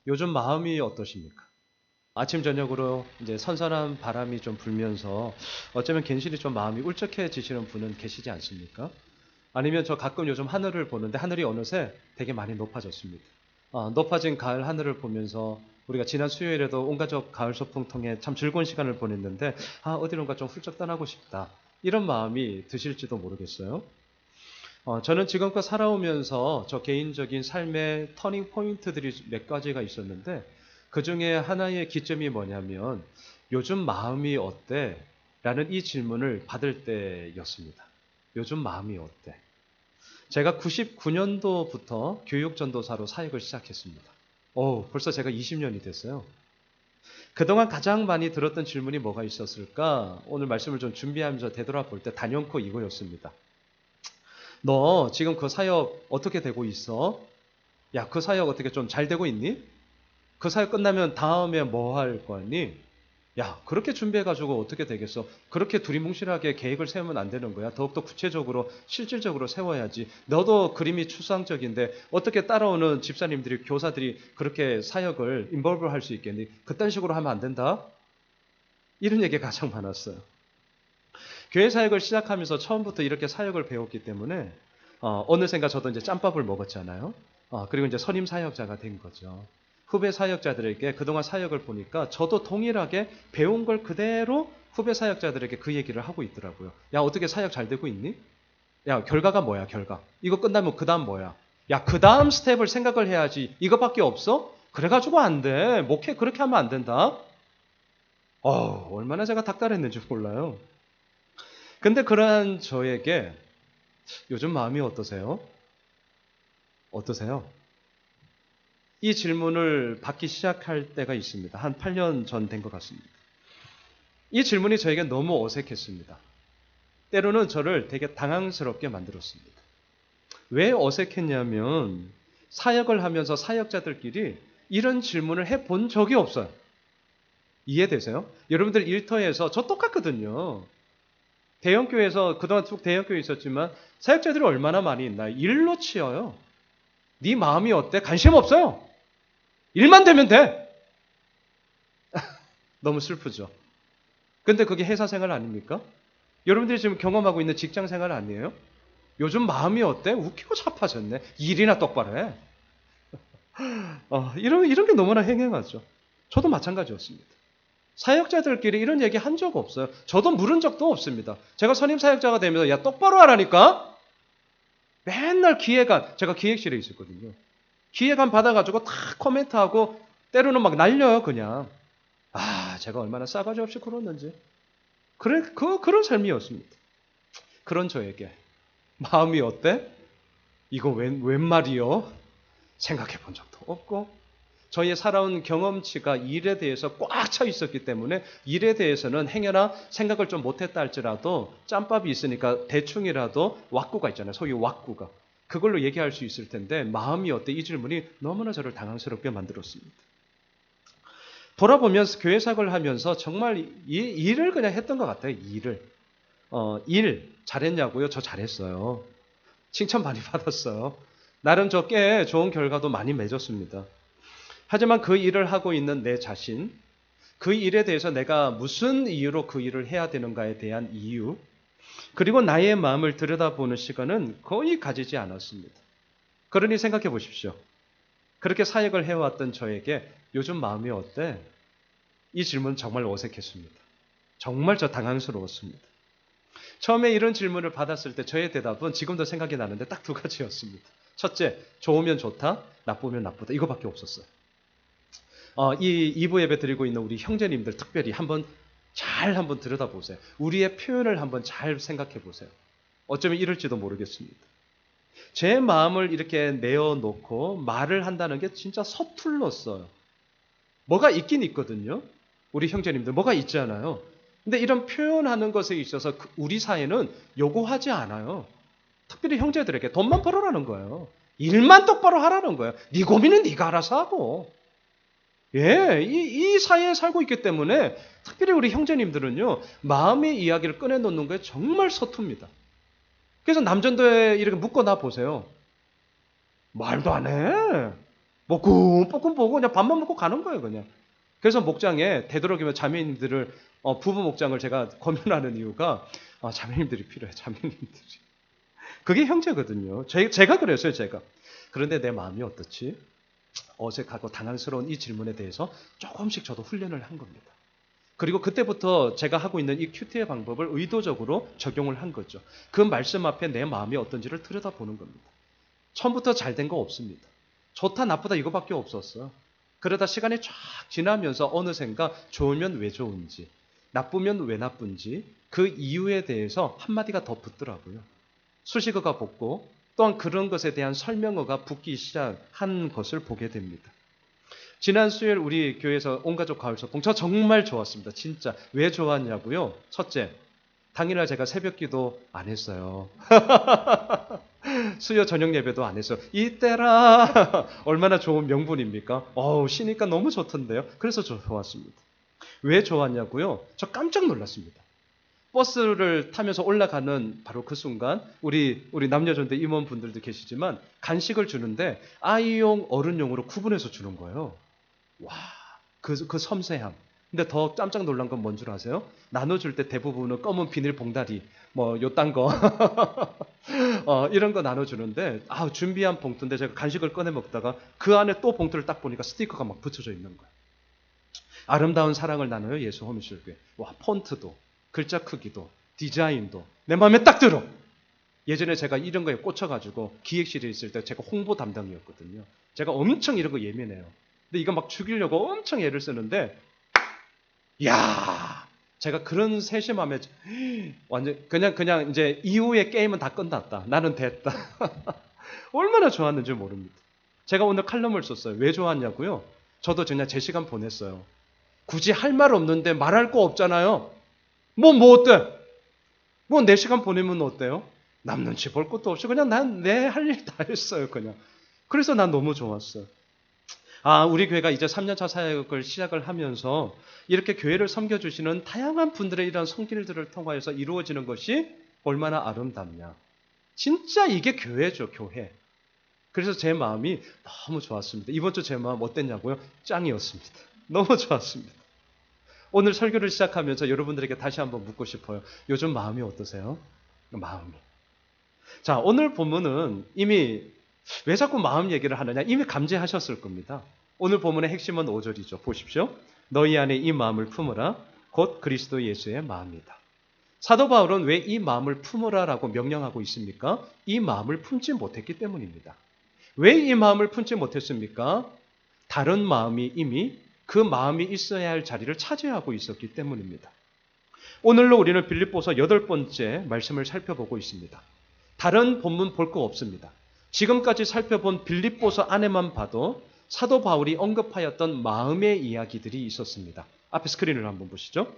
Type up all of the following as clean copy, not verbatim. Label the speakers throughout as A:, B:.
A: 요즘 마음이 어떠십니까? 아침 저녁으로 이제 선선한 바람이 좀 불면서 어쩌면 괜시리 좀 마음이 울적해지시는 분은 계시지 않습니까? 아니면 저 가끔 요즘 하늘을 보는데 하늘이 어느새 되게 많이 높아졌습니다. 높아진 가을 하늘을 보면서 우리가 지난 수요일에도 온 가족 가을 소풍 통해 참 즐거운 시간을 보냈는데 어디론가 좀 훌쩍 떠나고 싶다. 이런 마음이 드실지도 모르겠어요. 저는 지금껏 살아오면서 저 개인적인 삶의 터닝 포인트들이 몇 가지가 있었는데 그 중에 하나의 기점이 뭐냐면 요즘 마음이 어때? 라는 이 질문을 받을 때였습니다. 요즘 마음이 어때? 제가 99년도부터 교육전도사로 사역을 시작했습니다. 벌써 제가 20년이 됐어요. 그동안 가장 많이 들었던 질문이 뭐가 있었을까? 오늘 말씀을 좀 준비하면서 되돌아볼 때 단연코 이거였습니다. 너 지금 그 사역 어떻게 되고 있어? 야, 그 사역 어떻게 좀 잘 되고 있니? 그 사역 끝나면 다음에 뭐 할 거니? 야, 그렇게 준비해가지고 어떻게 되겠어? 그렇게 두리뭉실하게 계획을 세우면 안 되는 거야. 더욱더 구체적으로, 실질적으로 세워야지. 너도 그림이 추상적인데 어떻게 따라오는 집사님들이, 교사들이 그렇게 사역을 인볼브 할 수 있겠니? 그딴 식으로 하면 안 된다? 이런 얘기가 가장 많았어요. 교회 사역을 시작하면서 처음부터 이렇게 사역을 배웠기 때문에 어느샌가 저도 이제 짬밥을 먹었잖아요. 그리고 이제 선임 사역자가 된 거죠. 후배 사역자들에게 그동안 사역을 보니까 저도 동일하게 배운 걸 그대로 후배 사역자들에게 그 얘기를 하고 있더라고요. 야, 어떻게 사역 잘 되고 있니? 야, 결과가 뭐야, 결과. 이거 끝나면 그 다음 뭐야? 야, 그 다음 스텝을 생각을 해야지. 이거밖에 없어? 그래가지고 안 돼. 목회 그렇게 하면 안 된다. 얼마나 제가 닥달했는지 몰라요. 근데 그러한 저에게 요즘 마음이 어떠세요? 어떠세요? 이 질문을 받기 시작할 때가 있습니다. 한 8년 전 된 것 같습니다. 이 질문이 저에게 너무 어색했습니다. 때로는 저를 되게 당황스럽게 만들었습니다. 왜 어색했냐면 사역을 하면서 사역자들끼리 이런 질문을 해본 적이 없어요. 이해되세요? 여러분들 일터에서 저 똑같거든요. 대형교회에서 그동안 쭉 대형교회 있었지만 사역자들이 얼마나 많이 있나요? 일로 치여요. 네 마음이 어때? 관심 없어요. 일만 되면 돼. 너무 슬프죠. 근데 그게 회사 생활 아닙니까? 여러분들이 지금 경험하고 있는 직장 생활 아니에요? 요즘 마음이 어때? 웃기고 자빠졌네. 일이나 똑바로 해. 이런 게 너무나 행행하죠. 저도 마찬가지였습니다. 사역자들끼리 이런 얘기 한 적 없어요. 저도 물은 적도 없습니다. 제가 선임 사역자가 되면서 야 똑바로 하라니까? 맨날 기획안, 제가 기획실에 있었거든요. 기획안 받아가지고 다 코멘트하고 때로는 막 날려요 그냥. 제가 얼마나 싸가지 없이 굴었는지. 그런 삶이었습니다. 그런 저에게 마음이 어때? 이거 웬 말이요? 생각해 본 적도 없고 저희의 살아온 경험치가 일에 대해서 꽉 차 있었기 때문에 일에 대해서는 행여나 생각을 좀 못했다 할지라도 짬밥이 있으니까 대충이라도 왁구가 있잖아요. 소위 왁구가. 그걸로 얘기할 수 있을 텐데 마음이 어때? 이 질문이 너무나 저를 당황스럽게 만들었습니다. 돌아보면 교회 사역을 하면서 정말 일을 그냥 했던 것 같아요. 일을. 일 잘했냐고요? 저 잘했어요. 칭찬 많이 받았어요. 나름 저 꽤 좋은 결과도 많이 맺었습니다. 하지만 그 일을 하고 있는 내 자신, 그 일에 대해서 내가 무슨 이유로 그 일을 해야 되는가에 대한 이유, 그리고 나의 마음을 들여다보는 시간은 거의 가지지 않았습니다. 그러니 생각해 보십시오. 그렇게 사역을 해왔던 저에게 요즘 마음이 어때? 이 질문 정말 어색했습니다. 정말 저 당황스러웠습니다. 처음에 이런 질문을 받았을 때 저의 대답은 지금도 생각이 나는데 딱 두 가지였습니다. 첫째, 좋으면 좋다, 나쁘면 나쁘다. 이거밖에 없었어요. 이 2부 예배 드리고 있는 우리 형제님들 특별히 한번 들여다보세요. 우리의 표현을 한번 잘 생각해 보세요. 어쩌면 이럴지도 모르겠습니다. 제 마음을 이렇게 내어놓고 말을 한다는 게 진짜 서툴렀어요. 뭐가 있긴 있거든요. 우리 형제님들 뭐가 있잖아요. 근데 이런 표현하는 것에 있어서 우리 사회는 요구하지 않아요. 특별히 형제들에게 돈만 벌어라는 거예요. 일만 똑바로 하라는 거예요. 네 고민은 네가 알아서 하고. 예, 이 사회에 살고 있기 때문에 특별히 우리 형제님들은요, 마음의 이야기를 꺼내놓는 거에 정말 서툽니다. 그래서 남전도에 이렇게 묶어놔 보세요. 말도 안 해. 볶음 보고 그냥 밥만 먹고 가는 거예요, 그냥. 그래서 목장에 되도록이면 자매님들을 부부 목장을 제가 권면하는 이유가 자매님들이 필요해, 자매님들이. 그게 형제거든요. 제가 그랬어요, 제가. 그런데 내 마음이 어떻지? 어색하고 당황스러운 이 질문에 대해서 조금씩 저도 훈련을 한 겁니다. 그리고 그때부터 제가 하고 있는 이 큐티의 방법을 의도적으로 적용을 한 거죠. 그 말씀 앞에 내 마음이 어떤지를 들여다보는 겁니다. 처음부터 잘 된 거 없습니다. 좋다 나쁘다 이거밖에 없었어요. 그러다 시간이 쫙 지나면서 어느샌가 좋으면 왜 좋은지, 나쁘면 왜 나쁜지 그 이유에 대해서 한마디가 더 붙더라고요. 수식어가 붙고 또한 그런 것에 대한 설명어가 붙기 시작한 것을 보게 됩니다. 지난 수요일 우리 교회에서 온가족 가을 소풍 저 정말 좋았습니다. 진짜. 왜 좋았냐고요? 첫째, 당일날 제가 새벽 기도 안 했어요. 수요 저녁 예배도 안 했어요. 이때라 얼마나 좋은 명분입니까? 쉬니까 너무 좋던데요. 그래서 좋았습니다. 왜 좋았냐고요? 저 깜짝 놀랐습니다. 버스를 타면서 올라가는 바로 그 순간 우리 남녀전대 임원분들도 계시지만 간식을 주는데 아이용 어른용으로 구분해서 주는 거예요. 와, 그 섬세함. 근데 더 깜짝 놀란 건 뭔 줄 아세요? 나눠줄 때 대부분은 검은 비닐 봉다리, 요딴 거, 이런 거 나눠주는데, 준비한 봉투인데 제가 간식을 꺼내 먹다가 그 안에 또 봉투를 딱 보니까 스티커가 막 붙여져 있는 거예요. 아름다운 사랑을 나눠요, 예수 호미실교회. 와, 폰트도, 글자 크기도, 디자인도 내 마음에 딱 들어. 예전에 제가 이런 거에 꽂혀가지고 기획실에 있을 때 제가 홍보 담당이었거든요. 제가 엄청 이런 거 예민해요. 근데 이거 막 죽이려고 엄청 애를 쓰는데, 야, 제가 그런 세심함에 완전 그냥 이제 이후의 게임은 다 끝났다. 나는 됐다. 얼마나 좋았는지 모릅니다. 제가 오늘 칼럼을 썼어요. 왜 좋았냐고요? 저도 그냥 제 시간 보냈어요. 굳이 할 말 없는데 말할 거 없잖아요. 뭐 어때? 뭐 내 시간 보내면 어때요? 남 눈치 볼 것도 없이 그냥 난 내 할 일 다 했어요, 그냥. 그래서 난 너무 좋았어요. 우리 교회가 이제 3년차 사역을 시작을 하면서 이렇게 교회를 섬겨주시는 다양한 분들의 이런 손길들을 통하여서 이루어지는 것이 얼마나 아름답냐. 진짜 이게 교회죠, 교회. 그래서 제 마음이 너무 좋았습니다. 이번 주 제 마음 어땠냐고요? 짱이었습니다. 너무 좋았습니다. 오늘 설교를 시작하면서 여러분들에게 다시 한번 묻고 싶어요. 요즘 마음이 어떠세요? 마음이. 자, 오늘 본문은 이미 왜 자꾸 마음 얘기를 하느냐? 이미 감지하셨을 겁니다. 오늘 본문의 핵심은 5절이죠. 보십시오. 너희 안에 이 마음을 품으라. 곧 그리스도 예수의 마음이다. 사도 바울은 왜 이 마음을 품으라라고 명령하고 있습니까? 이 마음을 품지 못했기 때문입니다. 왜 이 마음을 품지 못했습니까? 다른 마음이 이미 그 마음이 있어야 할 자리를 차지하고 있었기 때문입니다. 오늘로 우리는 빌립보서 8번째 말씀을 살펴보고 있습니다. 다른 본문 볼 거 없습니다. 지금까지 살펴본 빌립보서 안에만 봐도 사도 바울이 언급하였던 마음의 이야기들이 있었습니다. 앞에 스크린을 한번 보시죠.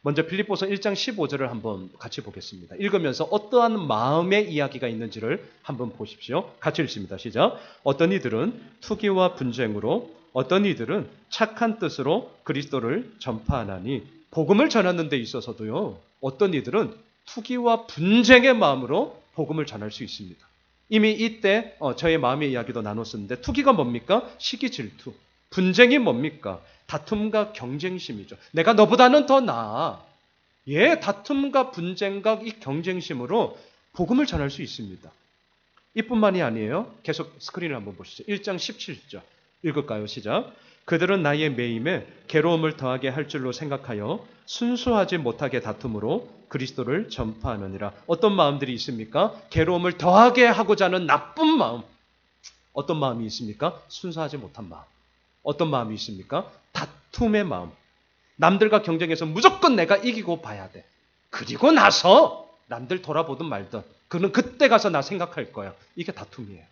A: 먼저 빌립보서 1장 15절을 한번 같이 보겠습니다. 읽으면서 어떠한 마음의 이야기가 있는지를 한번 보십시오. 같이 읽습니다. 시작. 어떤 이들은 투기와 분쟁으로, 어떤 이들은 착한 뜻으로 그리스도를 전파하나니, 복음을 전하는 데 있어서도요, 어떤 이들은 투기와 분쟁의 마음으로 복음을 전할 수 있습니다. 이미 이때 저의 마음의 이야기도 나눴었는데, 투기가 뭡니까? 시기 질투. 분쟁이 뭡니까? 다툼과 경쟁심이죠. 내가 너보다는 더 나아. 다툼과 분쟁과 이 경쟁심으로 복음을 전할 수 있습니다. 이뿐만이 아니에요. 계속 스크린을 한번 보시죠. 1장 17절 읽을까요? 시작. 그들은 나의 매임에 괴로움을 더하게 할 줄로 생각하여 순수하지 못하게 다툼으로 그리스도를 전파하느니라. 어떤 마음들이 있습니까? 괴로움을 더하게 하고자 하는 나쁜 마음. 어떤 마음이 있습니까? 순수하지 못한 마음. 어떤 마음이 있습니까? 다툼의 마음. 남들과 경쟁해서 무조건 내가 이기고 봐야 돼. 그리고 나서 남들 돌아보든 말든 그는 그때 가서 나 생각할 거야. 이게 다툼이에요.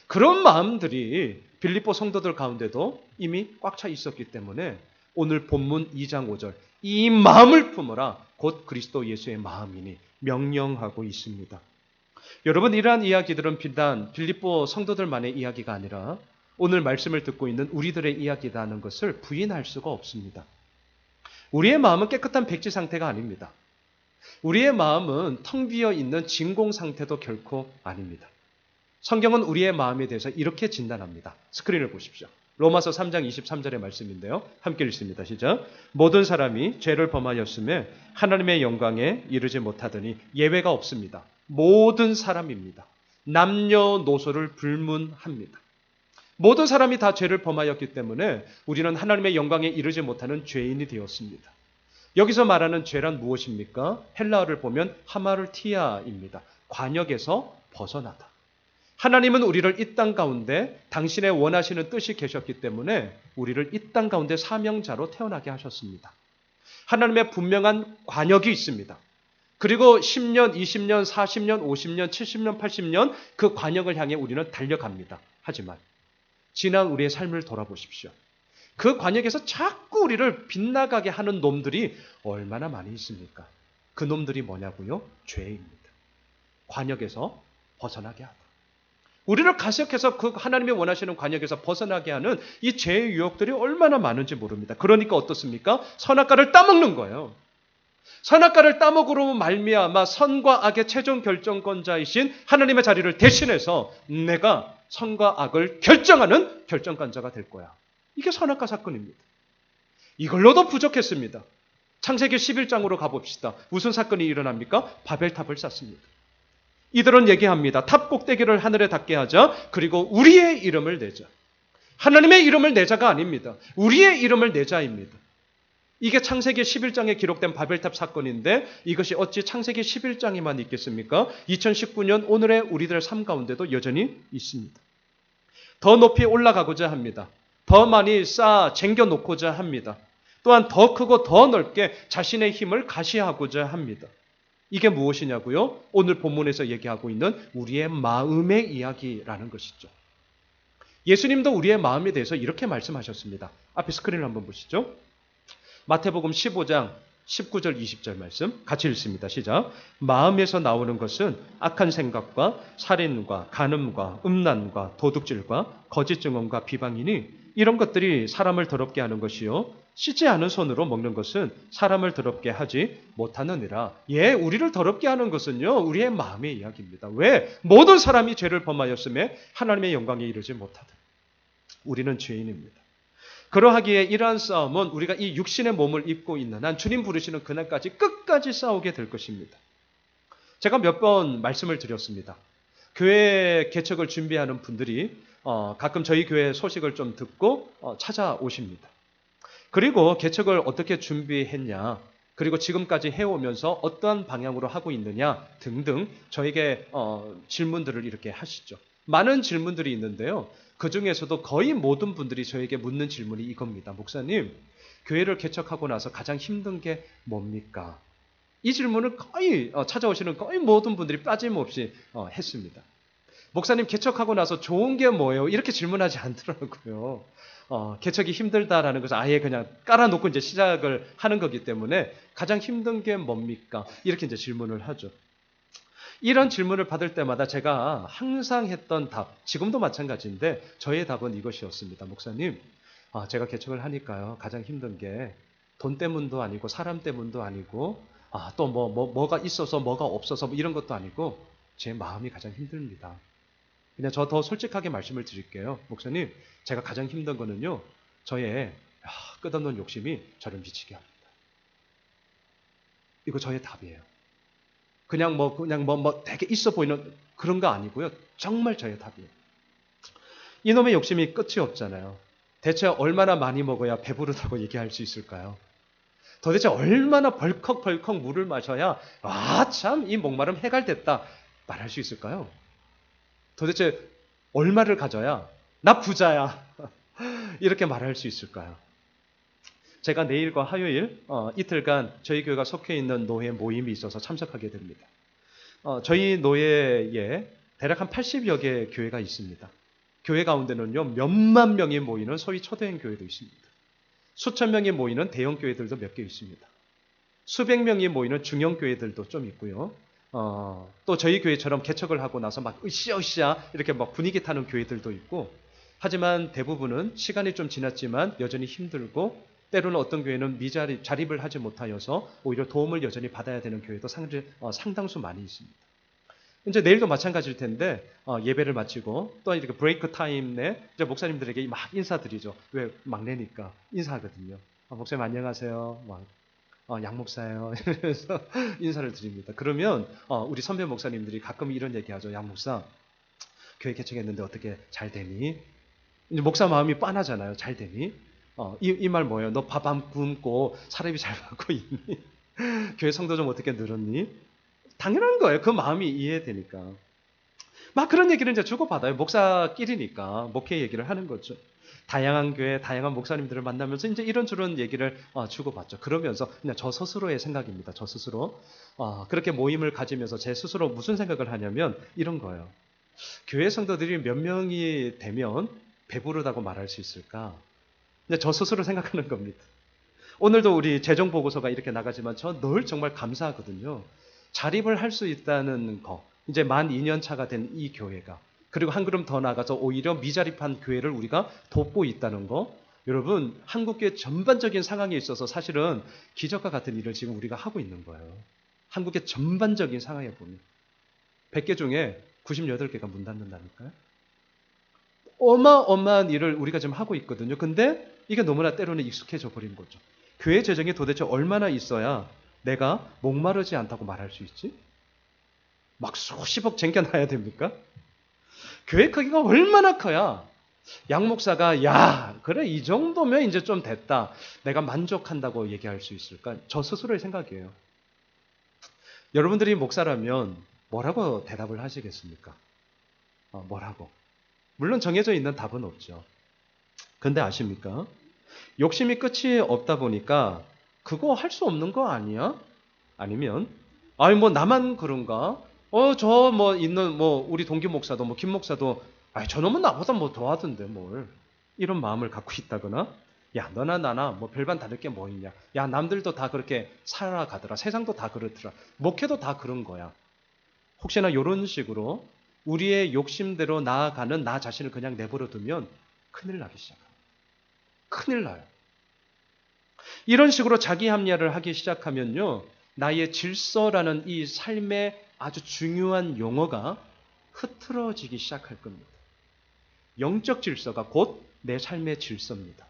A: 그런 마음들이 빌립보 성도들 가운데도 이미 꽉 차 있었기 때문에 오늘 본문 2장 5절 이 마음을 품으라 곧 그리스도 예수의 마음이니 명령하고 있습니다. 여러분, 이러한 이야기들은 비단 빌립보 성도들만의 이야기가 아니라 오늘 말씀을 듣고 있는 우리들의 이야기라는 것을 부인할 수가 없습니다. 우리의 마음은 깨끗한 백지 상태가 아닙니다. 우리의 마음은 텅 비어 있는 진공 상태도 결코 아닙니다. 성경은 우리의 마음에 대해서 이렇게 진단합니다. 스크린을 보십시오. 로마서 3장 23절의 말씀인데요. 함께 읽습니다. 시작. 모든 사람이 죄를 범하였음에 하나님의 영광에 이르지 못하더니 예외가 없습니다. 모든 사람입니다. 남녀노소를 불문합니다. 모든 사람이 다 죄를 범하였기 때문에 우리는 하나님의 영광에 이르지 못하는 죄인이 되었습니다. 여기서 말하는 죄란 무엇입니까? 헬라어를 보면 하마르티아입니다. 관역에서 벗어나다. 하나님은 우리를 이 땅 가운데 당신의 원하시는 뜻이 계셨기 때문에 우리를 이 땅 가운데 사명자로 태어나게 하셨습니다. 하나님의 분명한 관역이 있습니다. 그리고 10년, 20년, 40년, 50년, 70년, 80년 그 관역을 향해 우리는 달려갑니다. 하지만 지난 우리의 삶을 돌아보십시오. 그 관역에서 자꾸 우리를 빗나가게 하는 놈들이 얼마나 많이 있습니까? 그 놈들이 뭐냐고요? 죄입니다. 관역에서 벗어나게 하다. 우리를 가시역해서 그 하나님이 원하시는 관역에서 벗어나게 하는 이 죄의 유혹들이 얼마나 많은지 모릅니다. 그러니까 어떻습니까? 선악과를 따먹는 거예요. 선악과를 따먹으로 말미암아 선과 악의 최종 결정권자이신 하나님의 자리를 대신해서 내가 선과 악을 결정하는 결정권자가 될 거야. 이게 선악과 사건입니다. 이걸로도 부족했습니다. 창세기 11장으로 가봅시다. 무슨 사건이 일어납니까? 바벨탑을 쌓습니다. 이들은 얘기합니다. 탑 꼭대기를 하늘에 닿게 하자. 그리고 우리의 이름을 내자. 하나님의 이름을 내자가 아닙니다. 우리의 이름을 내자입니다. 이게 창세기 11장에 기록된 바벨탑 사건인데 이것이 어찌 창세기 11장에만 있겠습니까? 2019년 오늘의 우리들의 삶 가운데도 여전히 있습니다. 더 높이 올라가고자 합니다. 더 많이 쟁겨놓고자 합니다. 또한 더 크고 더 넓게 자신의 힘을 가시하고자 합니다. 이게 무엇이냐고요? 오늘 본문에서 얘기하고 있는 우리의 마음의 이야기라는 것이죠. 예수님도 우리의 마음에 대해서 이렇게 말씀하셨습니다. 앞에 스크린을 한번 보시죠. 마태복음 15장 19절 20절 말씀 같이 읽습니다. 시작. 마음에서 나오는 것은 악한 생각과 살인과 간음과 음란과 도둑질과 거짓 증언과 비방이니 이런 것들이 사람을 더럽게 하는 것이요 씻지 않은 손으로 먹는 것은 사람을 더럽게 하지 못하느니라. 예, 우리를 더럽게 하는 것은요 우리의 마음의 이야기입니다. 왜? 모든 사람이 죄를 범하였음에 하나님의 영광에 이르지 못하다. 우리는 죄인입니다. 그러하기에 이러한 싸움은 우리가 이 육신의 몸을 입고 있는 한 주님 부르시는 그날까지 끝까지 싸우게 될 것입니다. 제가 몇 번 말씀을 드렸습니다. 교회 개척을 준비하는 분들이 가끔 저희 교회 소식을 좀 듣고 찾아오십니다. 그리고 개척을 어떻게 준비했냐, 그리고 지금까지 해오면서 어떠한 방향으로 하고 있느냐 등등 저에게 질문들을 이렇게 하시죠. 많은 질문들이 있는데요. 그 중에서도 거의 모든 분들이 저에게 묻는 질문이 이겁니다. 목사님, 교회를 개척하고 나서 가장 힘든 게 뭡니까? 이 질문을 거의 찾아오시는 거의 모든 분들이 빠짐없이 했습니다. 목사님, 개척하고 나서 좋은 게 뭐예요? 이렇게 질문하지 않더라고요. 개척이 힘들다라는 것을 아예 그냥 깔아놓고 이제 시작을 하는 거기 때문에 가장 힘든 게 뭡니까? 이렇게 이제 질문을 하죠. 이런 질문을 받을 때마다 제가 항상 했던 답, 지금도 마찬가지인데 저의 답은 이것이었습니다. 목사님, 제가 개척을 하니까요. 가장 힘든 게 돈 때문도 아니고 사람 때문도 아니고 또 뭐가 있어서 뭐가 없어서 뭐 이런 것도 아니고 제 마음이 가장 힘듭니다. 그냥 저 더 솔직하게 말씀을 드릴게요. 목사님, 제가 가장 힘든 거는요. 저의 끝없는 욕심이 저를 미치게 합니다. 이거 저의 답이에요. 그냥 되게 있어 보이는 그런 거 아니고요. 정말 저의 답이에요. 이놈의 욕심이 끝이 없잖아요. 대체 얼마나 많이 먹어야 배부르다고 얘기할 수 있을까요? 도대체 얼마나 벌컥벌컥 물을 마셔야 참 이 목마름 해갈됐다 말할 수 있을까요? 도대체 얼마를 가져야 나 부자야 이렇게 말할 수 있을까요? 제가 내일과 화요일 이틀간 저희 교회가 속해 있는 노예 모임이 있어서 참석하게 됩니다. 저희 노예에 대략 한 80여 개의 교회가 있습니다. 교회 가운데는요 몇만 명이 모이는 소위 초대형 교회도 있습니다. 수천 명이 모이는 대형 교회들도 몇 개 있습니다. 수백 명이 모이는 중형 교회들도 좀 있고요. 또 저희 교회처럼 개척을 하고 나서 막 으쌰으쌰 이렇게 막 분위기 타는 교회들도 있고, 하지만 대부분은 시간이 좀 지났지만 여전히 힘들고 때로는 어떤 교회는 자립을 하지 못하여서 오히려 도움을 여전히 받아야 되는 교회도 상당수 많이 있습니다. 이제 내일도 마찬가지일 텐데 예배를 마치고 또 이렇게 브레이크 타임 내 이제 목사님들에게 막 인사드리죠. 왜 막내니까 인사하거든요. 목사님 안녕하세요. 막 양 목사예요. 이러면서 인사를 드립니다. 그러면 우리 선배 목사님들이 가끔 이런 얘기하죠. 양 목사 교회 개척했는데 어떻게 잘 되니? 이제 목사 마음이 빤하잖아요. 잘 되니? 이 말 뭐예요? 너 밥 안 굶고 사람이 잘 먹고 있니? 교회 성도 좀 어떻게 늘었니? 당연한 거예요. 그 마음이 이해되니까. 막 그런 얘기를 이제 주고받아요. 목사끼리니까 목회 얘기를 하는 거죠. 다양한 교회, 다양한 목사님들을 만나면서 이제 이런저런 얘기를 주고받죠. 그러면서 그냥 저 스스로의 생각입니다. 저 스스로. 그렇게 모임을 가지면서 제 스스로 무슨 생각을 하냐면 이런 거예요. 교회 성도들이 몇 명이 되면 배부르다고 말할 수 있을까? 근데 저 스스로 생각하는 겁니다. 오늘도 우리 재정 보고서가 이렇게 나가지만 저 늘 정말 감사하거든요. 자립을 할 수 있다는 거. 이제 만 2년 차가 된 이 교회가. 그리고 한 걸음 더 나가서 오히려 미자립한 교회를 우리가 돕고 있다는 거. 여러분, 한국교회 전반적인 상황에 있어서 사실은 기적과 같은 일을 지금 우리가 하고 있는 거예요. 한국의 전반적인 상황에 보면 100개 중에 98개가 문 닫는다니까요. 어마어마한 일을 우리가 지금 하고 있거든요. 근데 이게 너무나 때로는 익숙해져 버린 거죠. 교회 재정이 도대체 얼마나 있어야 내가 목마르지 않다고 말할 수 있지? 막 수십억 쟁겨놔야 됩니까? 교회 크기가 얼마나 커야 양 목사가 야 그래 이 정도면 이제 좀 됐다. 내가 만족한다고 얘기할 수 있을까? 저 스스로의 생각이에요. 여러분들이 목사라면 뭐라고 대답을 하시겠습니까? 뭐라고? 물론 정해져 있는 답은 없죠. 근데 아십니까? 욕심이 끝이 없다 보니까 그거 할 수 없는 거 아니야? 아니면 아니 뭐 나만 그런가? 저 뭐 있는 뭐 우리 동기 목사도 뭐 김 목사도 저놈은 나보다 뭐 더 하던데 뭘 이런 마음을 갖고 있다거나 야 너나 나나 뭐 별반 다를 게 뭐 있냐? 야 남들도 다 그렇게 살아가더라. 세상도 다 그렇더라. 목회도 다 그런 거야. 혹시나 이런 식으로 우리의 욕심대로 나아가는 나 자신을 그냥 내버려 두면 큰일 나기 시작합니다. 큰일 나요. 이런 식으로 자기 합리화를 하기 시작하면요. 나의 질서라는 이 삶의 아주 중요한 용어가 흐트러지기 시작할 겁니다. 영적 질서가 곧 내 삶의 질서입니다.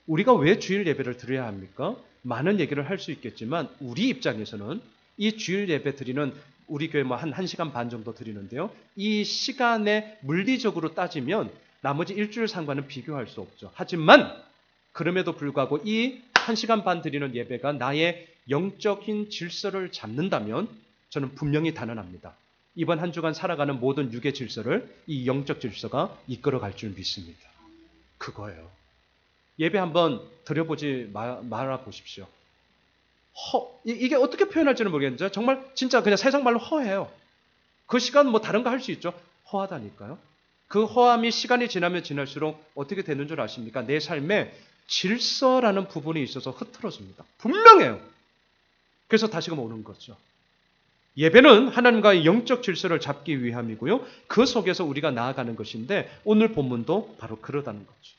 A: 우리가 왜 주일 예배를 드려야 합니까? 많은 얘기를 할 수 있겠지만 우리 입장에서는 이 주일 예배 드리는 우리 교회 뭐 한 1시간 반 정도 드리는데요. 이 시간에 물리적으로 따지면 나머지 일주일 상과는 비교할 수 없죠. 하지만 그럼에도 불구하고 이 1시간 반 드리는 예배가 나의 영적인 질서를 잡는다면 저는 분명히 단언합니다. 이번 한 주간 살아가는 모든 육의 질서를 이 영적 질서가 이끌어갈 줄 믿습니다. 그거예요. 예배 한번 드려보지 말아 보십시오. 이게 어떻게 표현할지는 모르겠는데 정말 진짜 그냥 세상 말로 허해요. 그 시간 뭐 다른 거 할 수 있죠. 허하다니까요. 그 허함이 시간이 지나면 지날수록 어떻게 되는 줄 아십니까? 내 삶에 질서라는 부분이 있어서 흐트러집니다. 분명해요. 그래서 다시금 오는 거죠. 예배는 하나님과의 영적 질서를 잡기 위함이고요. 그 속에서 우리가 나아가는 것인데 오늘 본문도 바로 그러다는 거죠.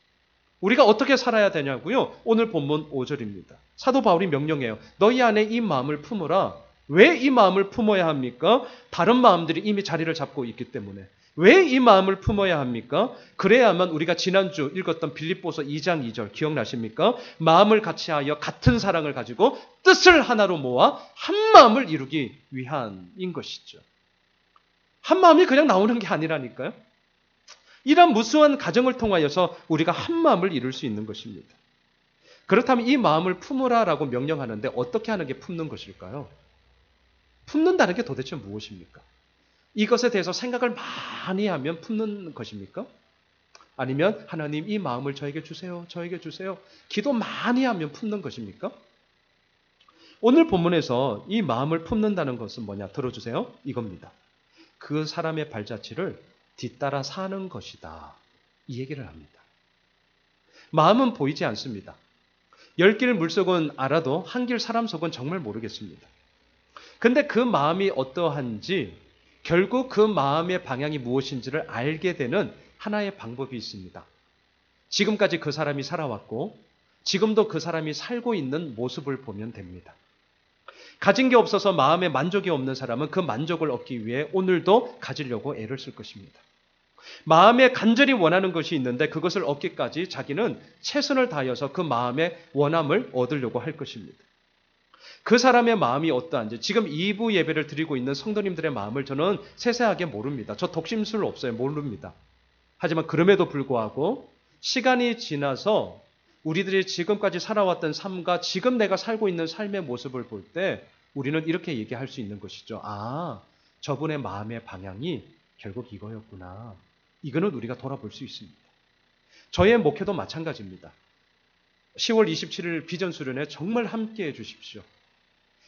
A: 우리가 어떻게 살아야 되냐고요? 오늘 본문 5절입니다. 사도 바울이 명령해요. 너희 안에 이 마음을 품으라. 왜 이 마음을 품어야 합니까? 다른 마음들이 이미 자리를 잡고 있기 때문에. 왜 이 마음을 품어야 합니까? 그래야만 우리가 지난주 읽었던 빌립보서 2장 2절 기억나십니까? 마음을 같이하여 같은 사랑을 가지고 뜻을 하나로 모아 한 마음을 이루기 위함인 것이죠. 한 마음이 그냥 나오는 게 아니라니까요. 이런 무수한 가정을 통하여서 우리가 한 마음을 이룰 수 있는 것입니다. 그렇다면 이 마음을 품으라라고 명령하는데 어떻게 하는 게 품는 것일까요? 품는다는 게 도대체 무엇입니까? 이것에 대해서 생각을 많이 하면 품는 것입니까? 아니면 하나님 이 마음을 저에게 주세요. 저에게 주세요. 기도 많이 하면 품는 것입니까? 오늘 본문에서 이 마음을 품는다는 것은 뭐냐? 들어주세요. 이겁니다. 그 사람의 발자취를 뒤따라 사는 것이다. 이 얘기를 합니다. 마음은 보이지 않습니다. 10길 물속은 알아도 한 길 사람 속은 정말 모르겠습니다. 근데 그 마음이 어떠한지 결국 그 마음의 방향이 무엇인지를 알게 되는 하나의 방법이 있습니다. 지금까지 그 사람이 살아왔고 지금도 그 사람이 살고 있는 모습을 보면 됩니다. 가진 게 없어서 마음에 만족이 없는 사람은 그 만족을 얻기 위해 오늘도 가지려고 애를 쓸 것입니다. 마음에 간절히 원하는 것이 있는데 그것을 얻기까지 자기는 최선을 다하여서 그 마음의 원함을 얻으려고 할 것입니다. 그 사람의 마음이 어떠한지 지금 2부 예배를 드리고 있는 성도님들의 마음을 저는 세세하게 모릅니다. 저 독심술 없어요. 모릅니다. 하지만 그럼에도 불구하고 시간이 지나서 우리들이 지금까지 살아왔던 삶과 지금 내가 살고 있는 삶의 모습을 볼 때 우리는 이렇게 얘기할 수 있는 것이죠. 아, 저분의 마음의 방향이 결국 이거였구나. 이거는 우리가 돌아볼 수 있습니다. 저의 목회도 마찬가지입니다. 10월 27일 비전 수련회 정말 함께해 주십시오.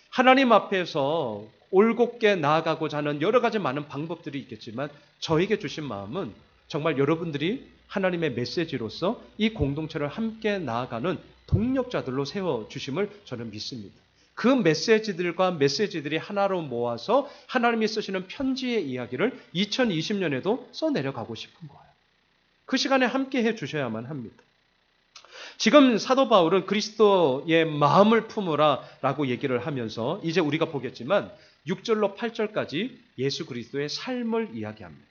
A: 하나님 앞에서 올곧게 나아가고자 하는 여러 가지 많은 방법들이 있겠지만 저에게 주신 마음은 정말 여러분들이 하나님의 메시지로서 이 공동체를 함께 나아가는 동력자들로 세워주심을 저는 믿습니다. 그 메시지들이 하나로 모아서 하나님이 쓰시는 편지의 이야기를 2020년에도 써내려가고 싶은 거예요. 그 시간에 함께 해주셔야만 합니다. 지금 사도 바울은 그리스도의 마음을 품으라 라고 얘기를 하면서 이제 우리가 보겠지만 6절로 8절까지 예수 그리스도의 삶을 이야기합니다.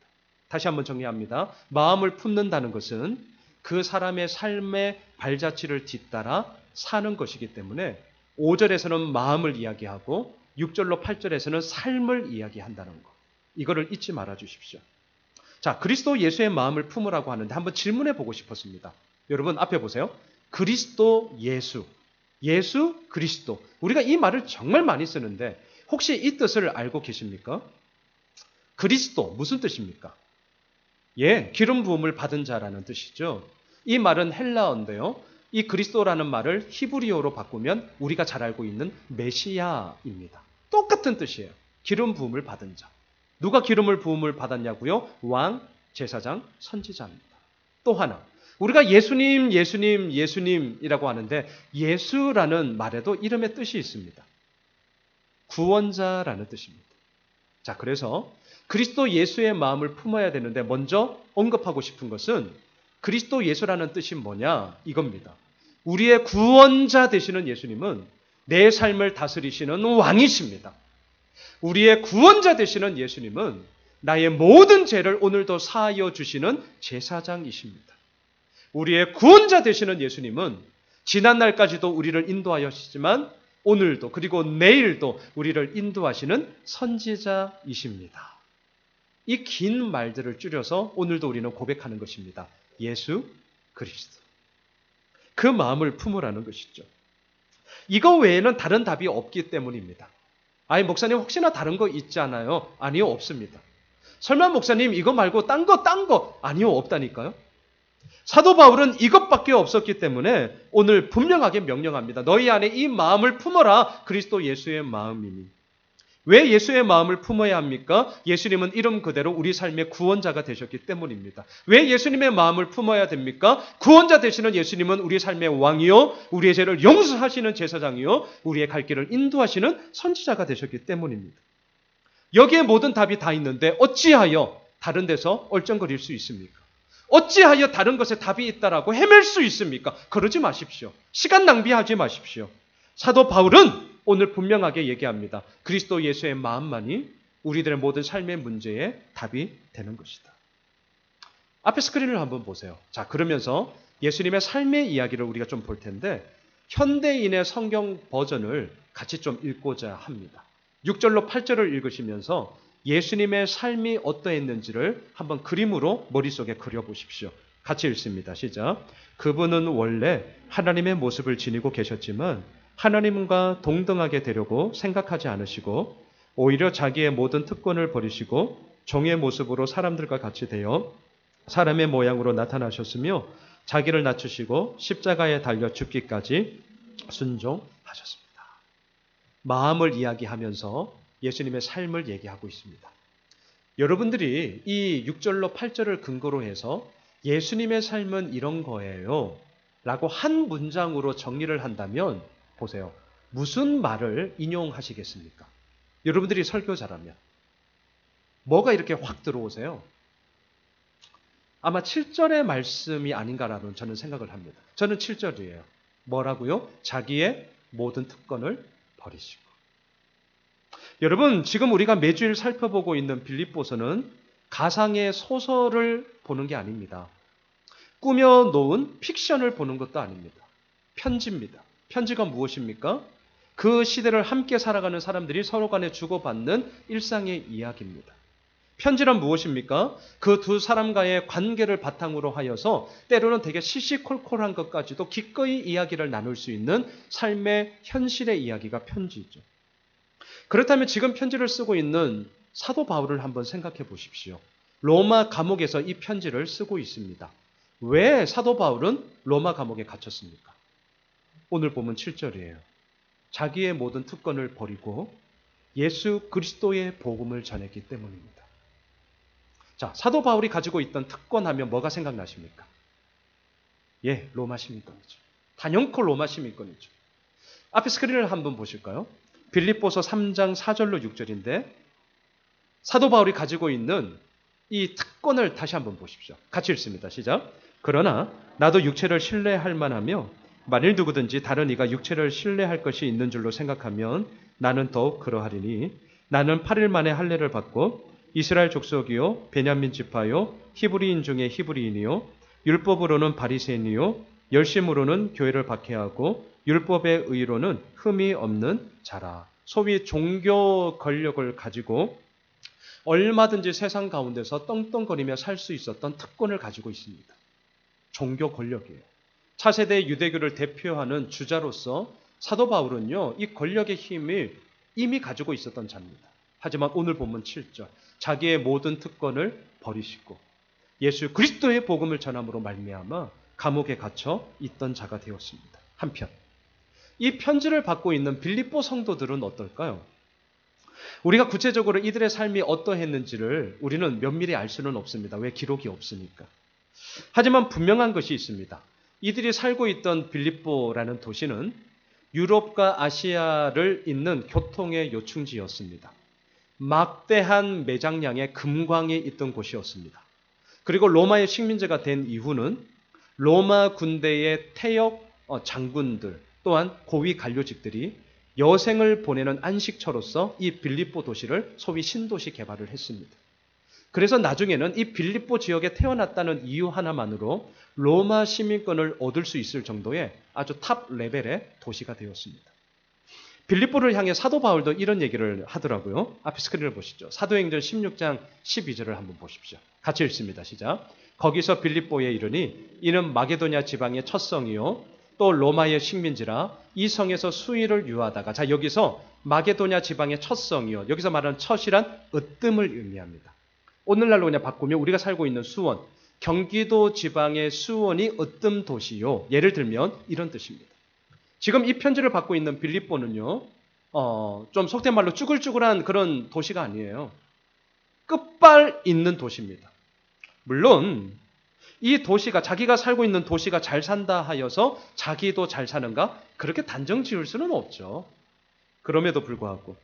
A: 다시 한번 정리합니다. 마음을 품는다는 것은 그 사람의 삶의 발자취를 뒤따라 사는 것이기 때문에 5절에서는 마음을 이야기하고 6절로 8절에서는 삶을 이야기한다는 것. 이거를 잊지 말아 주십시오. 자, 그리스도 예수의 마음을 품으라고 하는데 한번 질문해 보고 싶었습니다. 여러분 앞에 보세요. 그리스도 예수, 예수 그리스도. 우리가 이 말을 정말 많이 쓰는데 혹시 이 뜻을 알고 계십니까? 그리스도 무슨 뜻입니까? 예, 기름 부음을 받은 자라는 뜻이죠. 이 말은 헬라어인데요. 이 그리스도라는 말을 히브리어로 바꾸면 우리가 잘 알고 있는 메시아입니다. 똑같은 뜻이에요. 기름 부음을 받은 자. 누가 기름을 부음을 받았냐고요? 왕, 제사장, 선지자입니다. 또 하나, 우리가 예수님, 예수님, 예수님이라고 하는데 예수라는 말에도 이름의 뜻이 있습니다. 구원자라는 뜻입니다. 자, 그래서 그리스도 예수의 마음을 품어야 되는데 먼저 언급하고 싶은 것은 그리스도 예수라는 뜻이 뭐냐? 이겁니다. 우리의 구원자 되시는 예수님은 내 삶을 다스리시는 왕이십니다. 우리의 구원자 되시는 예수님은 나의 모든 죄를 오늘도 사하여 주시는 제사장이십니다. 우리의 구원자 되시는 예수님은 지난날까지도 우리를 인도하였지만 오늘도 그리고 내일도 우리를 인도하시는 선지자이십니다. 이 긴 말들을 줄여서 오늘도 우리는 고백하는 것입니다. 예수 그리스도. 그 마음을 품으라는 것이죠. 이거 외에는 다른 답이 없기 때문입니다. 아니, 목사님 혹시나 다른 거 있잖아요. 아니요, 없습니다. 설마 목사님 이거 말고 딴 거 아니요, 없다니까요. 사도 바울은 이것밖에 없었기 때문에 오늘 분명하게 명령합니다. 너희 안에 이 마음을 품어라. 그리스도 예수의 마음이니. 왜 예수의 마음을 품어야 합니까? 예수님은 이름 그대로 우리 삶의 구원자가 되셨기 때문입니다. 왜 예수님의 마음을 품어야 됩니까? 구원자 되시는 예수님은 우리 삶의 왕이요, 우리의 죄를 용서하시는 제사장이요, 우리의 갈 길을 인도하시는 선지자가 되셨기 때문입니다. 여기에 모든 답이 다 있는데 어찌하여 다른 데서 얼쩡거릴 수 있습니까? 어찌하여 다른 것에 답이 있다라고 헤맬 수 있습니까? 그러지 마십시오. 시간 낭비하지 마십시오. 사도 바울은 오늘 분명하게 얘기합니다. 그리스도 예수의 마음만이 우리들의 모든 삶의 문제에 답이 되는 것이다. 앞에 스크린을 한번 보세요. 자, 그러면서 예수님의 삶의 이야기를 우리가 좀 볼 텐데 현대인의 성경 버전을 같이 좀 읽고자 합니다. 6절로 8절을 읽으시면서 예수님의 삶이 어떠했는지를 한번 그림으로 머릿속에 그려보십시오. 같이 읽습니다. 시작. 그분은 원래 하나님의 모습을 지니고 계셨지만 하나님과 동등하게 되려고 생각하지 않으시고 오히려 자기의 모든 특권을 버리시고 종의 모습으로 사람들과 같이 되어 사람의 모양으로 나타나셨으며 자기를 낮추시고 십자가에 달려 죽기까지 순종하셨습니다. 마음을 이야기하면서 예수님의 삶을 얘기하고 있습니다. 여러분들이 이 6절로 8절을 근거로 해서 예수님의 삶은 이런 거예요 라고 한 문장으로 정리를 한다면 보세요. 무슨 말을 인용하시겠습니까? 여러분들이 설교자라면 뭐가 이렇게 확 들어오세요? 아마 7절의 말씀이 아닌가라는 저는 생각을 합니다. 저는 7절이에요. 뭐라고요? 자기의 모든 특권을 버리시고. 여러분, 지금 우리가 매주일 살펴보고 있는 빌립보서는 가상의 소설을 보는 게 아닙니다. 꾸며놓은 픽션을 보는 것도 아닙니다. 편지입니다. 편지가 무엇입니까? 그 시대를 함께 살아가는 사람들이 서로 간에 주고받는 일상의 이야기입니다. 편지란 무엇입니까? 그 두 사람과의 관계를 바탕으로 하여서 때로는 되게 시시콜콜한 것까지도 기꺼이 이야기를 나눌 수 있는 삶의 현실의 이야기가 편지죠. 그렇다면 지금 편지를 쓰고 있는 사도 바울을 한번 생각해 보십시오. 로마 감옥에서 이 편지를 쓰고 있습니다. 왜 사도 바울은 로마 감옥에 갇혔습니까? 오늘 보면 7절이에요. 자기의 모든 특권을 버리고 예수 그리스도의 복음을 전했기 때문입니다. 자, 사도 바울이 가지고 있던 특권 하면 뭐가 생각나십니까? 예, 로마 시민권이죠. 단연코 로마 시민권이죠. 앞에 스크린을 한번 보실까요? 빌립보서 3장 4절로 6절인데 사도 바울이 가지고 있는 이 특권을 다시 한번 보십시오. 같이 읽습니다. 시작. 그러나 나도 육체를 신뢰할 만하며 만일 누구든지 다른 이가 육체를 신뢰할 것이 있는 줄로 생각하면 나는 더욱 그러하리니 나는 8일 만에 할례를 받고 이스라엘 족속이요 베냐민 지파요 히브리인 중에 히브리인이요 율법으로는 바리새인이요 열심으로는 교회를 박해하고 율법의 의로는 흠이 없는 자라. 소위 종교 권력을 가지고 얼마든지 세상 가운데서 떵떵거리며 살 수 있었던 특권을 가지고 있습니다. 종교 권력이에요. 차세대 유대교를 대표하는 주자로서 사도 바울은요, 이 권력의 힘을 이미 가지고 있었던 자입니다. 하지만 오늘 본문 7절, 자기의 모든 특권을 버리시고 예수 그리스도의 복음을 전함으로 말미암아 감옥에 갇혀 있던 자가 되었습니다. 한편 이 편지를 받고 있는 빌립보 성도들은 어떨까요? 우리가 구체적으로 이들의 삶이 어떠했는지를 우리는 면밀히 알 수는 없습니다. 왜? 기록이 없으니까. 하지만 분명한 것이 있습니다. 이들이 살고 있던 빌립보라는 도시는 유럽과 아시아를 잇는 교통의 요충지였습니다. 막대한 매장량의 금광이 있던 곳이었습니다. 그리고 로마의 식민지가 된 이후는 로마 군대의 태역 장군들 또한 고위 관료직들이 여생을 보내는 안식처로서 이 빌립보 도시를 소위 신도시 개발을 했습니다. 그래서 나중에는 이 빌립보 지역에 태어났다는 이유 하나만으로 로마 시민권을 얻을 수 있을 정도의 아주 탑 레벨의 도시가 되었습니다. 빌립보를 향해 사도 바울도 이런 얘기를 하더라고요. 앞에 스크린을 보시죠. 사도행전 16장 12절을 한번 보십시오. 같이 읽습니다. 시작. 거기서 빌립보에 이르니 이는 마게도냐 지방의 첫 성이요 또 로마의 식민지라 이 성에서 수의를 유하다가, 자, 여기서 마게도냐 지방의 첫 성이요, 여기서 말하는 첫이란 으뜸을 의미합니다. 오늘날로 그냥 바꾸면 우리가 살고 있는 수원, 경기도 지방의 수원이 으뜸 도시요. 예를 들면 이런 뜻입니다. 지금 이 편지를 받고 있는 빌립보는요, 좀 속된 말로 쭈글쭈글한 그런 도시가 아니에요. 끝발 있는 도시입니다. 물론 이 도시가, 자기가 살고 있는 도시가 잘 산다 하여서 자기도 잘 사는가? 그렇게 단정 지을 수는 없죠. 그럼에도 불구하고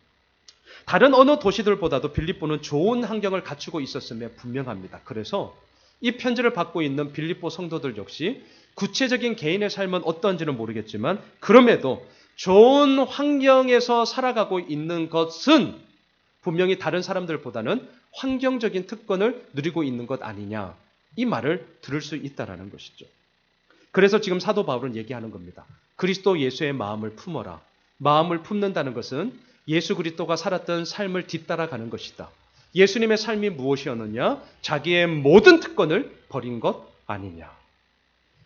A: 다른 어느 도시들보다도 빌립보는 좋은 환경을 갖추고 있었음에 분명합니다. 그래서 이 편지를 받고 있는 빌립보 성도들 역시 구체적인 개인의 삶은 어떤지는 모르겠지만 그럼에도 좋은 환경에서 살아가고 있는 것은 분명히 다른 사람들보다는 환경적인 특권을 누리고 있는 것 아니냐, 이 말을 들을 수 있다는 것이죠. 그래서 지금 사도 바울은 얘기하는 겁니다. 그리스도 예수의 마음을 품어라. 마음을 품는다는 것은 예수 그리스도가 살았던 삶을 뒤따라가는 것이다. 예수님의 삶이 무엇이었느냐? 자기의 모든 특권을 버린 것 아니냐.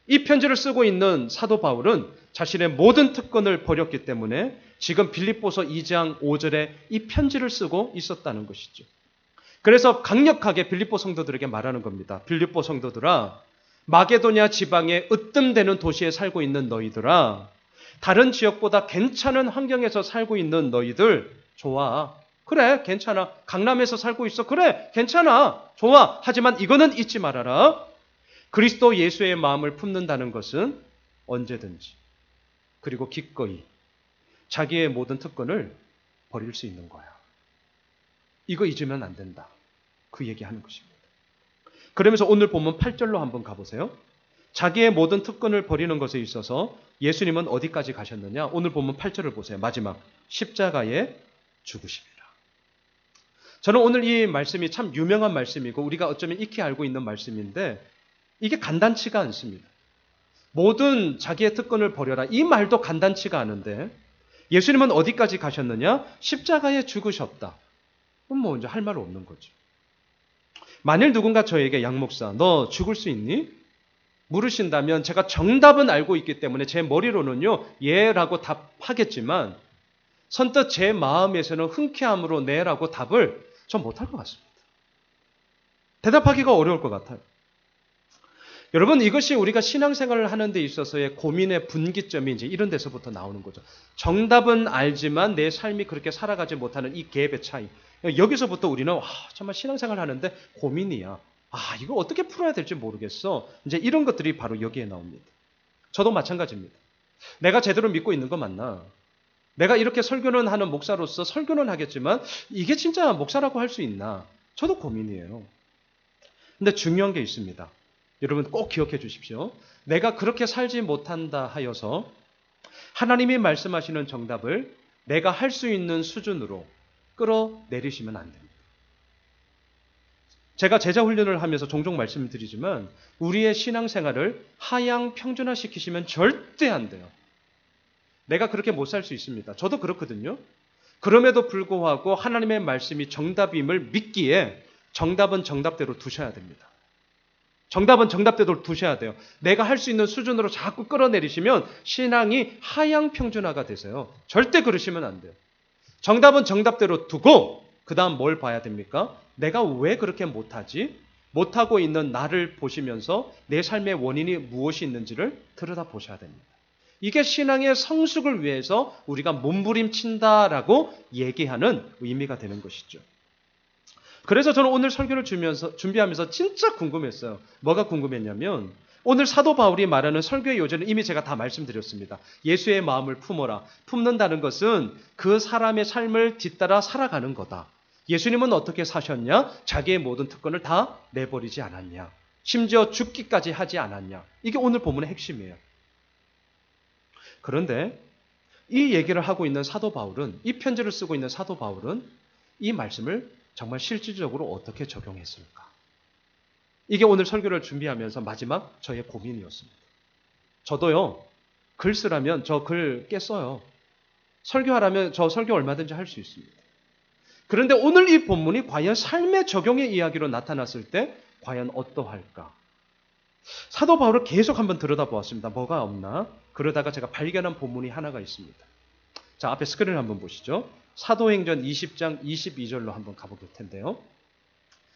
A: 이 편지를 쓰고 있는 사도 바울은 자신의 모든 특권을 버렸기 때문에 지금 빌립보서 2장 5절에 이 편지를 쓰고 있었다는 것이죠. 그래서 강력하게 빌립보 성도들에게 말하는 겁니다. 빌립보 성도들아, 마게도냐 지방의 으뜸되는 도시에 살고 있는 너희들아, 다른 지역보다 괜찮은 환경에서 살고 있는 너희들, 좋아. 그래, 괜찮아. 강남에서 살고 있어. 그래, 괜찮아. 좋아. 하지만 이거는 잊지 말아라. 그리스도 예수의 마음을 품는다는 것은 언제든지, 그리고 기꺼이 자기의 모든 특권을 버릴 수 있는 거야. 이거 잊으면 안 된다. 그 얘기하는 것입니다. 그러면서 오늘 본문 8절로 한번 가보세요. 자기의 모든 특권을 버리는 것에 있어서 예수님은 어디까지 가셨느냐? 오늘 본문 8절을 보세요. 마지막 십자가에 죽으십니다. 저는 오늘 이 말씀이 참 유명한 말씀이고 우리가 어쩌면 익히 알고 있는 말씀인데 이게 간단치가 않습니다. 모든 자기의 특권을 버려라. 이 말도 간단치가 않은데 예수님은 어디까지 가셨느냐? 십자가에 죽으셨다. 그럼 뭐 이제 할 말 없는 거죠. 만일 누군가 저에게 양 목사, 너 죽을 수 있니? 물으신다면 제가 정답은 알고 있기 때문에 제 머리로는요, 예라고 답하겠지만 선뜻 제 마음에서는 흔쾌함으로 네라고 답을 전 못할 것 같습니다. 대답하기가 어려울 것 같아요. 여러분, 이것이 우리가 신앙생활을 하는 데 있어서의 고민의 분기점이 이제 이런 데서부터 나오는 거죠. 정답은 알지만 내 삶이 그렇게 살아가지 못하는 이 갭의 차이. 여기서부터 우리는 정말 신앙생활 하는데 고민이야. 이거 어떻게 풀어야 될지 모르겠어. 이제 이런 것들이 바로 여기에 나옵니다. 저도 마찬가지입니다. 내가 제대로 믿고 있는 거 맞나? 내가 이렇게 설교는 하는 목사로서 설교는 하겠지만 이게 진짜 목사라고 할 수 있나? 저도 고민이에요. 근데 중요한 게 있습니다. 여러분 꼭 기억해 주십시오. 내가 그렇게 살지 못한다 하여서 하나님이 말씀하시는 정답을 내가 할 수 있는 수준으로 끌어내리시면 안 됩니다. 제가 제자 훈련을 하면서 종종 말씀드리지만 우리의 신앙생활을 하향 평준화시키시면 절대 안 돼요. 내가 그렇게 못 살 수 있습니다. 저도 그렇거든요. 그럼에도 불구하고 하나님의 말씀이 정답임을 믿기에 정답은 정답대로 두셔야 됩니다. 정답은 정답대로 두셔야 돼요. 내가 할 수 있는 수준으로 자꾸 끌어내리시면 신앙이 하향 평준화가 되세요. 절대 그러시면 안 돼요. 정답은 정답대로 두고 그 다음 뭘 봐야 됩니까? 내가 왜 그렇게 못하지? 못하고 있는 나를 보시면서 내 삶의 원인이 무엇이 있는지를 들여다보셔야 됩니다. 이게 신앙의 성숙을 위해서 우리가 몸부림친다라고 얘기하는 의미가 되는 것이죠. 그래서 저는 오늘 설교를 준비하면서 진짜 궁금했어요. 뭐가 궁금했냐면 오늘 사도 바울이 말하는 설교의 요지는 이미 제가 다 말씀드렸습니다. 예수의 마음을 품어라. 품는다는 것은 그 사람의 삶을 뒤따라 살아가는 거다. 예수님은 어떻게 사셨냐? 자기의 모든 특권을 다 내버리지 않았냐? 심지어 죽기까지 하지 않았냐? 이게 오늘 본문의 핵심이에요. 그런데 이 얘기를 하고 있는 사도 바울은, 이 편지를 쓰고 있는 사도 바울은 이 말씀을 정말 실질적으로 어떻게 적용했을까? 이게 오늘 설교를 준비하면서 마지막 저의 고민이었습니다. 저도요, 글 쓰라면 저 글 꽤 써요. 설교하라면 저 설교 얼마든지 할 수 있습니다. 그런데 오늘 이 본문이 과연 삶의 적용의 이야기로 나타났을 때 과연 어떠할까? 사도 바울을 계속 한번 들여다보았습니다. 뭐가 없나? 그러다가 제가 발견한 본문이 하나가 있습니다. 자, 앞에 스크린을 한번 보시죠. 사도행전 20장 22절로 한번 가볼 텐데요.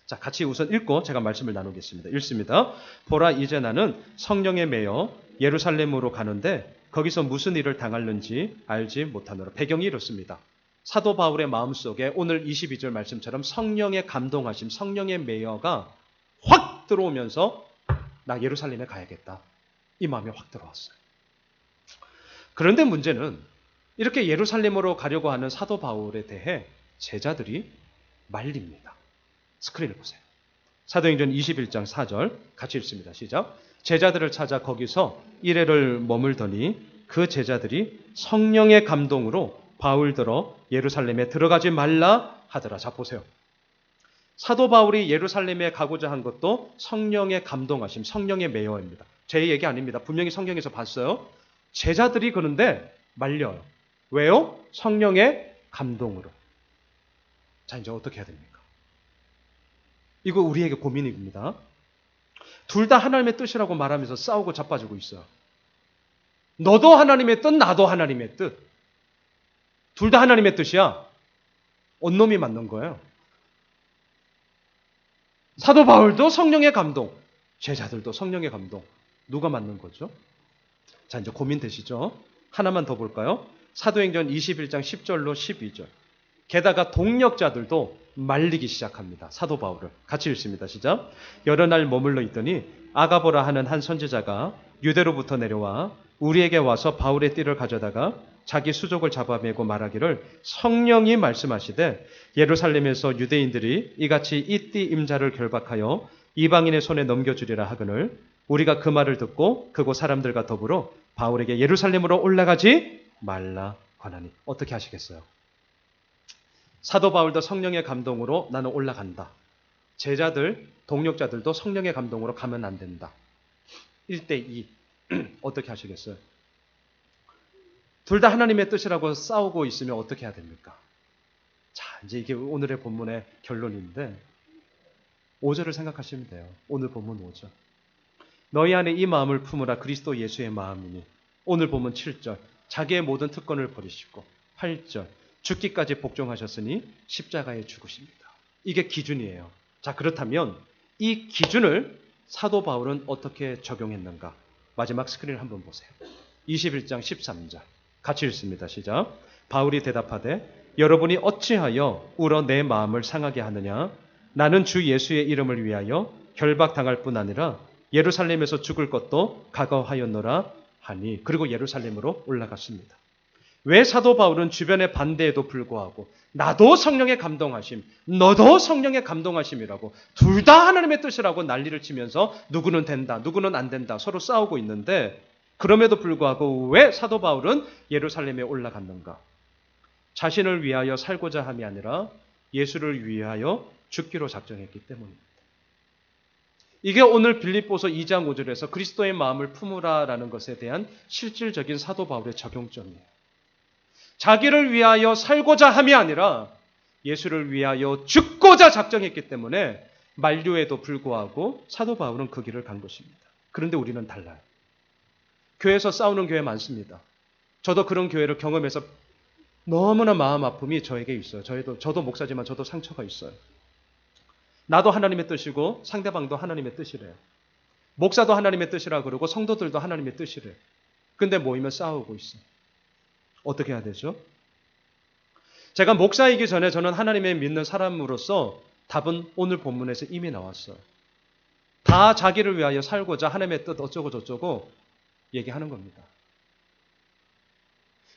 A: 자, 같이 우선 읽고 제가 말씀을 나누겠습니다. 읽습니다. 보라, 이제 나는 성령에 매여 예루살렘으로 가는데 거기서 무슨 일을 당할는지 알지 못하노라. 배경이 이렇습니다. 사도 바울의 마음속에 오늘 22절 말씀처럼 성령의 감동하심, 성령의 매여가 확 들어오면서 나 예루살렘에 가야겠다. 이 마음이 확 들어왔어요. 그런데 문제는 이렇게 예루살렘으로 가려고 하는 사도 바울에 대해 제자들이 말립니다. 스크린을 보세요. 사도행전 21장 4절 같이 읽습니다. 시작. 제자들을 찾아 거기서 이래를 머물더니 그 제자들이 성령의 감동으로 바울들어 예루살렘에 들어가지 말라 하더라. 자, 보세요. 사도 바울이 예루살렘에 가고자 한 것도 성령의 감동하심, 성령의 매여입니다. 제 얘기 아닙니다. 분명히 성경에서 봤어요. 제자들이 그런데 말려요. 왜요? 성령의 감동으로. 자, 이제 어떻게 해야 됩니까? 이거 우리에게 고민입니다. 둘 다 하나님의 뜻이라고 말하면서 싸우고 자빠지고 있어요. 너도 하나님의 뜻, 나도 하나님의 뜻. 둘 다 하나님의 뜻이야. 온놈이 맞는 거예요. 사도 바울도 성령의 감동, 제자들도 성령의 감동. 누가 맞는 거죠? 자, 이제 고민되시죠? 하나만 더 볼까요? 사도행전 21장 10절로 12절. 게다가 동력자들도 말리기 시작합니다. 사도 바울을. 같이 읽습니다. 시작. 여러 날 머물러 있더니 아가보라 하는 한 선지자가 유대로부터 내려와 우리에게 와서 바울의 띠를 가져다가 자기 수족을 잡아매고 말하기를 성령이 말씀하시되 예루살렘에서 유대인들이 이같이 이 띠 임자를 결박하여 이방인의 손에 넘겨주리라 하거늘 우리가 그 말을 듣고 그곳 사람들과 더불어 바울에게 예루살렘으로 올라가지 말라 권하니. 어떻게 하시겠어요? 사도 바울도 성령의 감동으로 나는 올라간다. 제자들, 동력자들도 성령의 감동으로 가면 안 된다. 1대2 어떻게 하시겠어요? 둘 다 하나님의 뜻이라고 싸우고 있으면 어떻게 해야 됩니까? 자, 이제 이게 오늘의 본문의 결론인데 5절을 생각하시면 돼요. 오늘 본문 5절. 너희 안에 이 마음을 품으라 그리스도 예수의 마음이니. 오늘 본문 7절. 자기의 모든 특권을 버리시고. 8절. 죽기까지 복종하셨으니 십자가에 죽으십니다. 이게 기준이에요. 자, 그렇다면 이 기준을 사도 바울은 어떻게 적용했는가? 마지막 스크린을 한번 보세요. 21장 13절. 같이 읽습니다. 시작. 바울이 대답하되 여러분이 어찌하여 울어 내 마음을 상하게 하느냐? 나는 주 예수의 이름을 위하여 결박당할 뿐 아니라 예루살렘에서 죽을 것도 각오하였노라 하니. 그리고 예루살렘으로 올라갔습니다. 왜 사도 바울은 주변의 반대에도 불구하고 나도 성령의 감동하심, 너도 성령의 감동하심이라고 둘 다 하나님의 뜻이라고 난리를 치면서 누구는 된다, 누구는 안 된다 서로 싸우고 있는데 그럼에도 불구하고 왜 사도 바울은 예루살렘에 올라갔는가? 자신을 위하여 살고자 함이 아니라 예수를 위하여 죽기로 작정했기 때문입니다. 이게 오늘 빌립보서 2장 5절에서 그리스도의 마음을 품으라라는 것에 대한 실질적인 사도 바울의 적용점이에요. 자기를 위하여 살고자 함이 아니라 예수를 위하여 죽고자 작정했기 때문에 만류에도 불구하고 사도 바울은 그 길을 간 것입니다. 그런데 우리는 달라요. 교회에서 싸우는 교회 많습니다. 저도 그런 교회를 경험해서 너무나 마음 아픔이 저에게 있어요. 저도 목사지만 저도 상처가 있어요. 나도 하나님의 뜻이고 상대방도 하나님의 뜻이래요. 목사도 하나님의 뜻이라 그러고 성도들도 하나님의 뜻이래요. 근데 모이면 싸우고 있어요. 어떻게 해야 되죠? 제가 목사이기 전에 저는 하나님의 믿는 사람으로서 답은 오늘 본문에서 이미 나왔어요. 다 자기를 위하여 살고자 하나님의 뜻 어쩌고 저쩌고 얘기하는 겁니다.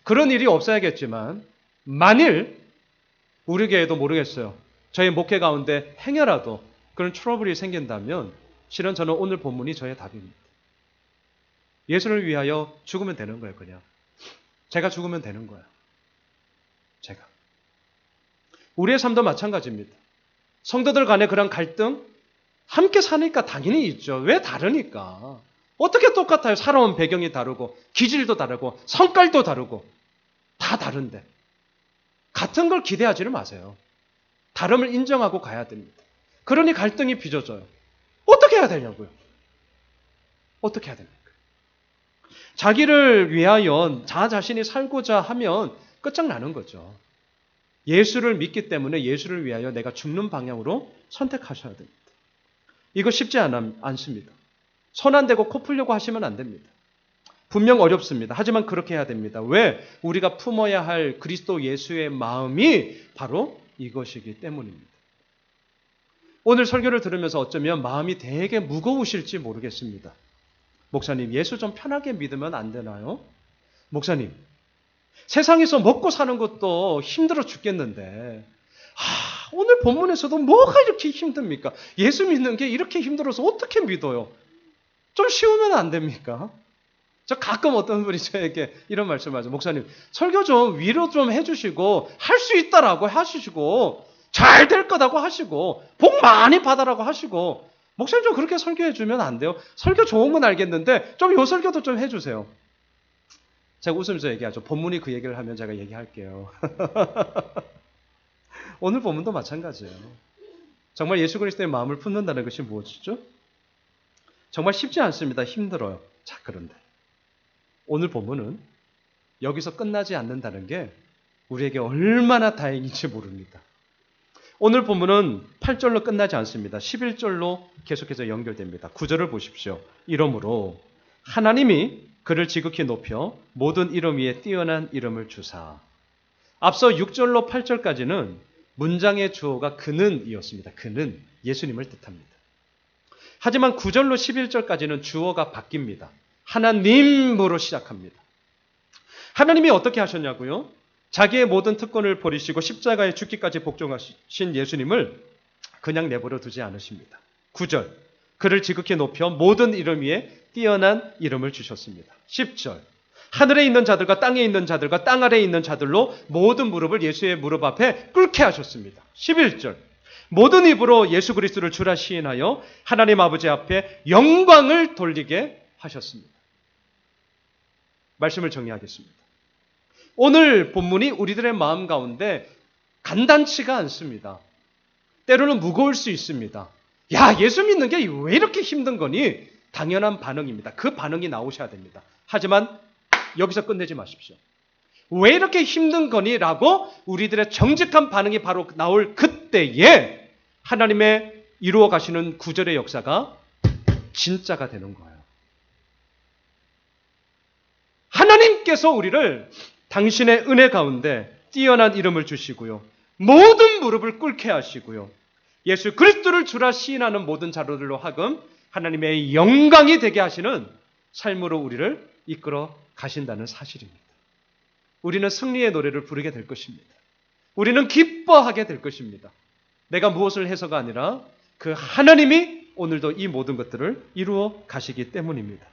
A: 그런 일이 없어야겠지만 만일 우리 교회도 모르겠어요. 저희 목회 가운데 행여라도 그런 트러블이 생긴다면 실은 저는 오늘 본문이 저의 답입니다. 예수를 위하여 죽으면 되는 거예요. 그냥. 제가 죽으면 되는 거예요. 제가. 우리의 삶도 마찬가지입니다. 성도들 간의 그런 갈등 함께 사니까 당연히 있죠. 왜 다르니까. 어떻게 똑같아요? 살아온 배경이 다르고 기질도 다르고 성깔도 다르고 다 다른데 같은 걸 기대하지를 마세요. 다름을 인정하고 가야 됩니다. 그러니 갈등이 빚어져요. 어떻게 해야 되냐고요? 어떻게 해야 됩니까? 자기를 위하여 자신이 살고자 하면 끝장나는 거죠. 예수를 믿기 때문에 예수를 위하여 내가 죽는 방향으로 선택하셔야 됩니다. 이거 쉽지 않습니다. 손 안 대고 코 풀려고 하시면 안 됩니다. 분명 어렵습니다. 하지만 그렇게 해야 됩니다. 왜? 우리가 품어야 할 그리스도 예수의 마음이 바로 이것이기 때문입니다. 오늘 설교를 들으면서 어쩌면 마음이 되게 무거우실지 모르겠습니다. 목사님, 예수 좀 편하게 믿으면 안 되나요? 목사님, 세상에서 먹고 사는 것도 힘들어 죽겠는데 오늘 본문에서도 뭐가 이렇게 힘듭니까? 예수 믿는 게 이렇게 힘들어서 어떻게 믿어요? 좀 쉬우면 안 됩니까? 저 가끔 어떤 분이 저에게 이런 말씀하죠. 목사님, 설교 좀 위로 좀 해주시고 할 수 있다라고 하시고 잘 될 거다고 하시고 복 많이 받아라고 하시고 목사님 좀 그렇게 설교해 주면 안 돼요? 설교 좋은 건 알겠는데 좀 요 설교도 좀 해주세요. 제가 웃으면서 얘기하죠. 본문이 그 얘기를 하면 제가 얘기할게요. 오늘 본문도 마찬가지예요. 정말 예수 그리스도의 마음을 품는다는 것이 무엇이죠? 정말 쉽지 않습니다. 힘들어요. 자, 그런데 오늘 본문은 여기서 끝나지 않는다는 게 우리에게 얼마나 다행인지 모릅니다. 오늘 본문은 8절로 끝나지 않습니다. 11절로 계속해서 연결됩니다. 9절을 보십시오. 이러므로 하나님이 그를 지극히 높여 모든 이름 위에 뛰어난 이름을 주사. 앞서 6절로 8절까지는 문장의 주어가 그는이었습니다. 그는 예수님을 뜻합니다. 하지만 9절로 11절까지는 주어가 바뀝니다. 하나님으로 시작합니다. 하나님이 어떻게 하셨냐고요? 자기의 모든 특권을 버리시고 십자가에 죽기까지 복종하신 예수님을 그냥 내버려 두지 않으십니다. 9절, 그를 지극히 높여 모든 이름 위에 뛰어난 이름을 주셨습니다. 10절, 하늘에 있는 자들과 땅에 있는 자들과 땅 아래에 있는 자들로 모든 무릎을 예수의 무릎 앞에 꿇게 하셨습니다. 11절. 모든 입으로 예수 그리스도를 주라 시인하여 하나님 아버지 앞에 영광을 돌리게 하셨습니다. 말씀을 정리하겠습니다. 오늘 본문이 우리들의 마음 가운데 간단치가 않습니다. 때로는 무거울 수 있습니다. 야, 예수 믿는 게 왜 이렇게 힘든 거니? 당연한 반응입니다. 그 반응이 나오셔야 됩니다. 하지만 여기서 끝내지 마십시오. 왜 이렇게 힘든 거니? 라고 우리들의 정직한 반응이 바로 나올 그때에 하나님의 이루어 가시는 구절의 역사가 진짜가 되는 거예요. 하나님께서 우리를 당신의 은혜 가운데 뛰어난 이름을 주시고요. 모든 무릎을 꿇게 하시고요. 예수 그리스도를 주라 시인하는 모든 자로들로 하금 하나님의 영광이 되게 하시는 삶으로 우리를 이끌어 가신다는 사실입니다. 우리는 승리의 노래를 부르게 될 것입니다. 우리는 기뻐하게 될 것입니다. 내가 무엇을 해서가 아니라 그 하나님이 오늘도 이 모든 것들을 이루어 가시기 때문입니다.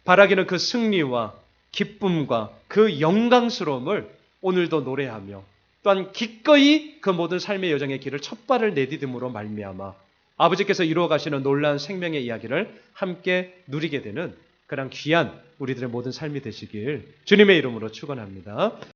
A: 바라기는 그 승리와 기쁨과 그 영광스러움을 오늘도 노래하며 또한 기꺼이 그 모든 삶의 여정의 길을 첫 발을 내디딤으로 말미암아 아버지께서 이루어 가시는 놀라운 생명의 이야기를 함께 누리게 되는 그런 귀한 우리들의 모든 삶이 되시길 주님의 이름으로 축원합니다.